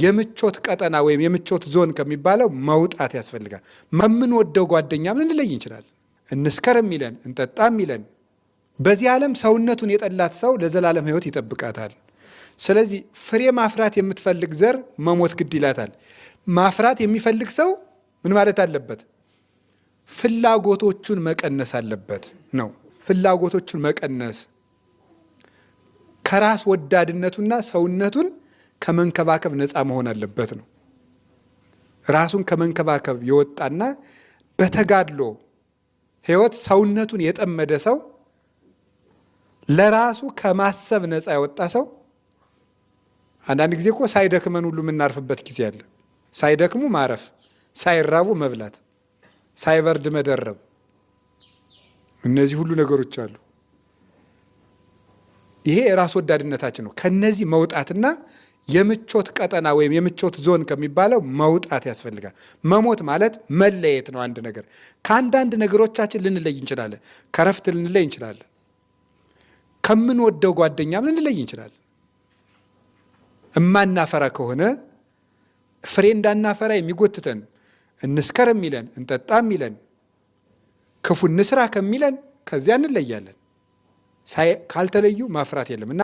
የምቾት ቀጠና ወይም የምቾት ዞን ከሚባለው መውጣት ያስፈልጋል። የምንወደው ጓደኛም ልንለይ እንችላለን። እንስከር የሚለን እንጠጣ የሚለን በዚህ ዓለም ሰውነቱን የጠላት ሰው ለዘላለም ሕይወት ይጠብቃታል። ስለዚህ ፍሬ ማፍራት የምትፈልግ ዘር መሞት ግድ ይላታል። ማፍራት የሚፈልግ ሰው ምን ማለት አለበት? ፍላጎቶቹን መቀነስ አለበት ነው። ፍላጎቶቹን መቀነስ ከራስ ወዳድነቱና ሰውነቱን ከመንከባከብ ነፃ መሆን አለበት ነው። ራሱን ከመንከባከብ የወጣና በተጋድሎ ሕይወት ሰውነቱን የጠመደ ሰው፣ ለራሱ ከማሰብ ነፃ የወጣ ሰው። አንዳንድ ጊዜ እኮ ሳይደክመን ሁሉ የምናርፍበት ጊዜ አለ። ሳይደክሙ ማረፍ፣ ሳይራቡ መብላት፣ ሳይበርድ መደረብ፣ እነዚህ ሁሉ ነገሮች አሉ። ይሄ የራስ ወዳድነታችን ነው። ከነዚህ መውጣትና የምቾት ቀጠና ወይም የምቾት ዞን ከሚባለው መውጣት ያስፈልጋል። መሞት ማለት መለየት ነው። አንድ ነገር ከአንዳንድ ነገሮቻችን ልንለይ እንችላለን። ከረፍት ልንለይ እንችላለን። ከምንወደው ጓደኛም ልንለይ እንችላለን። እማናፈራ ከሆነ ፍሬ እንዳናፈራ የሚጎትተን እንስከር የሚለን እንጠጣ የሚለን ክፉ እንስራ ከሚለን ከዚያ እንለያለን። ካልተለዩ ማፍራት የለም እና